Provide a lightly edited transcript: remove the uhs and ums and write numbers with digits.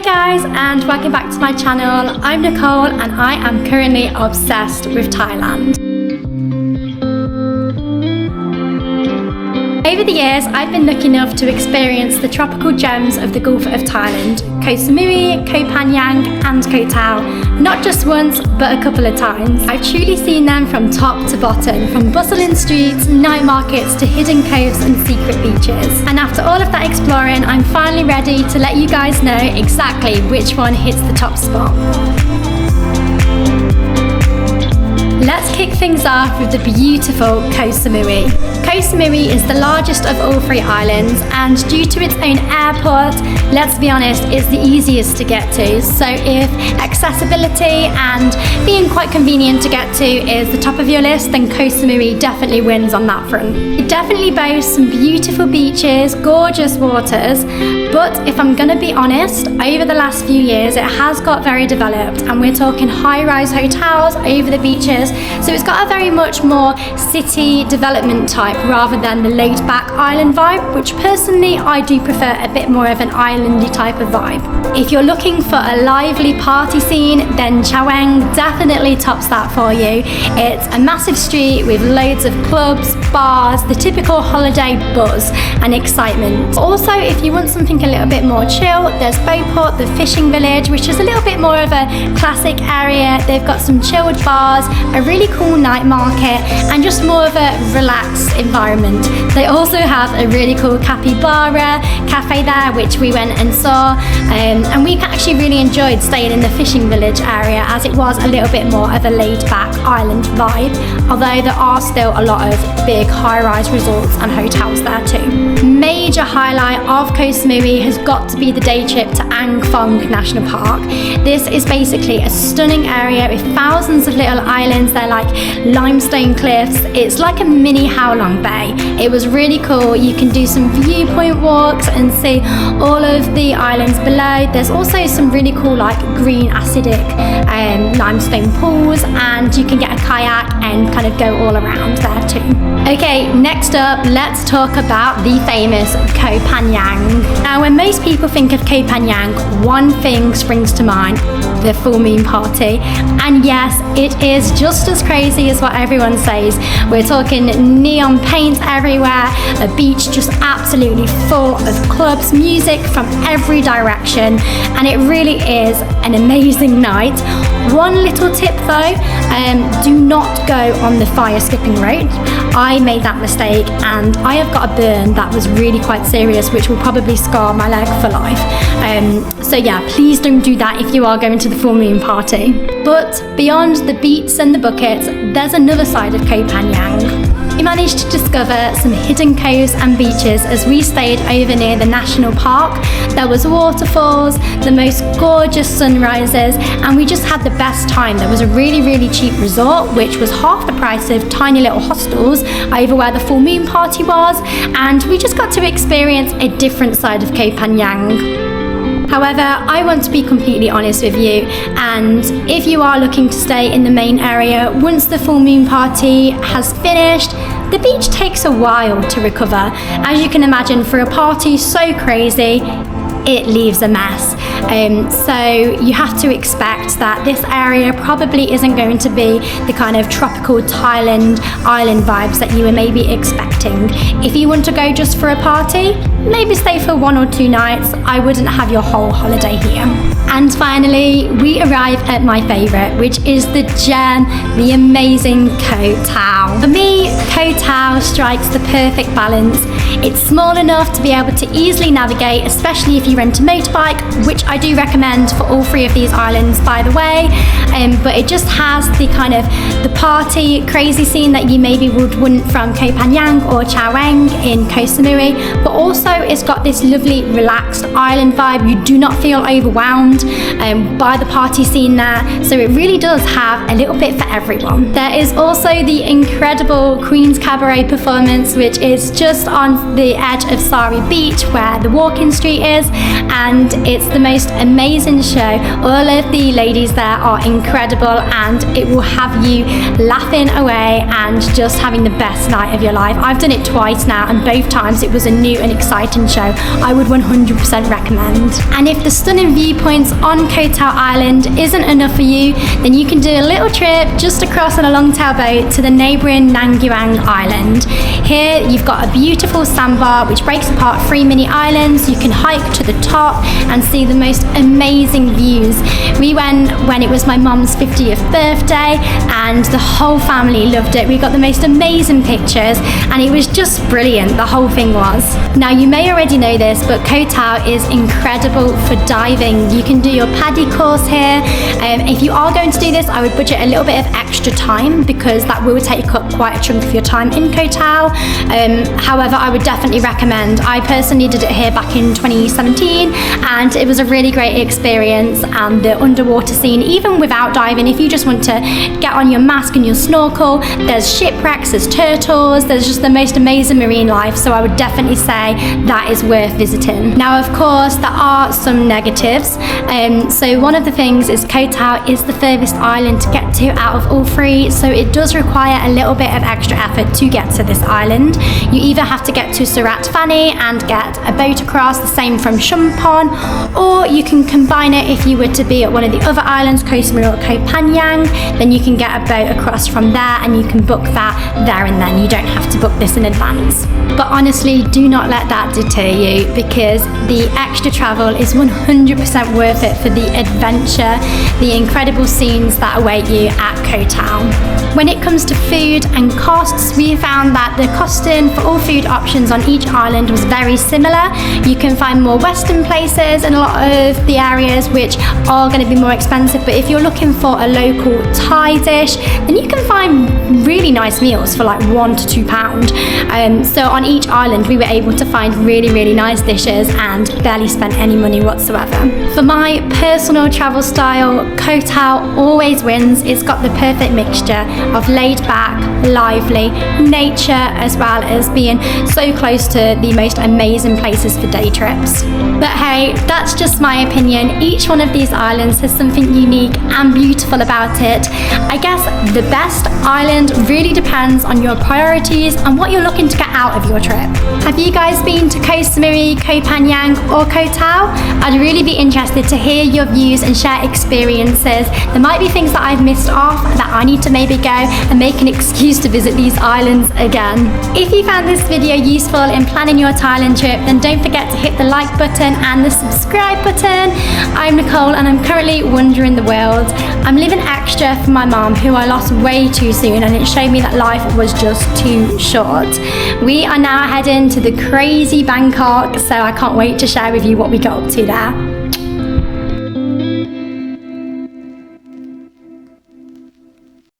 guys, and welcome back to my channel. I'm Nicole and I am currently obsessed with Thailand. Over the years, I've been lucky enough to experience the tropical gems of the Gulf of Thailand, Koh Samui, Koh Phangan and Koh Tao, not just once, but a couple of times. I've truly seen them from top to bottom, from bustling streets, night markets to hidden coves and secret beaches. And after all of that exploring, I'm finally ready to let you guys know exactly which one hits the top spot. Let's kick things off with the beautiful Koh Samui. Koh Samui is the largest of all three islands, and due to its own airport, let's be honest, it's the easiest to get to. So if accessibility and being quite convenient to get to is the top of your list, then Koh Samui definitely wins on that front. It definitely boasts some beautiful beaches, gorgeous waters, but if I'm gonna be honest, over the last few years it has got very developed, and we're talking high-rise hotels over the beaches, so it's got a very much more city development type rather than the laid-back island vibe, which personally I do prefer a bit more of an islandy type of vibe. If you're looking for a lively party scene, then Chao Phrang definitely tops that for you. It's a massive street with loads of clubs, bars, the typical holiday buzz and excitement. Also, if you want something a little bit more chill, there's Bophut, the fishing village, which is a little bit more of a classic area. They've got some chilled bars, a really cool night market, and just more of a relaxed environment. They also have a really cool Capybara cafe there, which we went and saw, and we actually really enjoyed staying in the fishing village area, as it was a little bit more of a laid-back island vibe, although there are still a lot of big high-rise resorts and hotels there too. Major highlight of Koh Samui has got to be the day trip to Thong National Park. This is basically a stunning area with thousands of little islands. They're like limestone cliffs. It's like a mini How Long Bay. It was really cool. You can do some viewpoint walks and see all of the islands below. There's also some really cool like green acidic limestone pools, and you can get a kayak and kind of go all around there too. Okay, next up, let's talk about the famous Koh Phangan. Now, when most people think of Koh Phangan, one thing springs to mind: the full moon party. And yes, it is just as crazy as what everyone says. We're talking neon paint everywhere, a beach just absolutely full of clubs, music from every direction, and it really is an amazing night. One little tip though, do not go on the fire skipping route. I made that mistake and I have got a burn that was really quite serious, which will probably scar my leg for life. So yeah, please don't do that if you are going to the full moon party. But beyond the beats and the buckets, there's another side of Koh Phangan. We managed to discover some hidden coves and beaches as we stayed over near the national park. There was waterfalls, the most gorgeous sunrises, and we just had the best time. There was a really cheap resort, which was half the price of tiny little hostels over where the full moon party was, and we just got to experience a different side of Koh Phangan. However, I want to be completely honest with you, and if you are looking to stay in the main area, once the full moon party has finished, the beach takes a while to recover. As you can imagine, for a party so crazy, it leaves a mess. So you have to expect that this area probably isn't going to be the kind of tropical Thailand island vibes that you were maybe expecting. If you want to go just for a party, maybe stay for 1 or 2 nights. I wouldn't have your whole holiday here. And finally, we arrive at my favourite, which is the gem, the amazing Koh Tao. For me, Koh Tao strikes the perfect balance. It's small enough to be able to easily navigate, especially if you rent a motorbike, which I do recommend for all 3 of these islands, by the way. But it just has the kind of the party crazy scene that you maybe would want from Koh Phangan or Chao Phrang in Koh Samui, but also it's got this lovely relaxed island vibe. You do not feel overwhelmed by the party scene there, so it really does have a little bit for everyone. There is also the incredible Queen's Cabaret performance, which is just on the edge of Sari Beach where the walking street is, and it's the most most amazing show. All of the ladies there are incredible, and it will have you laughing away and just having the best night of your life. I've done it twice now, and both times it was a new and exciting show. I would 100% recommend. And if the stunning viewpoints on Koh Tao Island isn't enough for you, then you can do a little trip just across on a long-tail boat to the neighbouring Nang Yuan Island. Here you've got a beautiful sandbar which breaks apart 3 mini islands. You can hike to the top and see the most amazing views. We went when it was my mum's 50th birthday, and the whole family loved it. We got the most amazing pictures, and it was just brilliant, the whole thing was. Now, you may already know this, but Koh Tao is incredible for diving. You can do your PADI course here. If you are going to do this, I would budget a little bit of extra time, because that will take up quite a chunk of your time in Koh Tao. However, I would definitely recommend. I personally did it here back in 2017, and it was a really great experience. And the underwater scene, even without diving, if you just want to get on your mask and your snorkel, there's shipwrecks, there's turtles, there's just the most amazing marine life. So I would definitely say that is worth visiting. Now, of course, there are some negatives. So one of the things is Koh Tao is the furthest island to get to out of all 3, so it does require a little bit of extra effort to get to this island. You either have to get to Surat Thani and get a boat across, the same from Chumpon, or you can combine it. If you were to be at one of the other islands, Koh Samui or Koh Phangan, then you can get a boat across from there, and you can book that there and then. You don't have to book this in advance. But honestly, do not let that deter you, because the extra travel is 100% worth it for the adventure, the incredible scenes that await you at Koh Tao. When it comes to food and costs, we found that the costing for all food options on each island was very similar. You can find more Western places in a lot of the areas which are going to be more expensive, but if you're looking for a local Thai dish, then you can find really nice meals for like £1 to £2. So on each island we were able to find really, really nice dishes and barely spent any money whatsoever. For my personal travel style, Koh Tao always wins. It's got the perfect mixture of laid back, lively nature, as well as being so close to the most amazing places for day trips. But hey, that's just my opinion. Each one of these islands has something unique and beautiful about it. I guess the best island really depends on your priorities and what you're looking to get out of your trip. Have you guys been to Koh Samui, Koh Phangan or Koh Tao? I'd really be interested to hear your views and share experiences. There might be things that I've missed off that I need to maybe go and make an excuse to visit these islands again. If you found this video useful in planning your Thailand trip, then don't forget to hit the like button and the subscribe button. I'm Nicole, and I'm currently wandering the world. I'm living extra for my mom, who I lost way too soon, and it showed me that life was just too short. We are now heading to the crazy Bangkok, so I can't wait to share with you what we got up to there.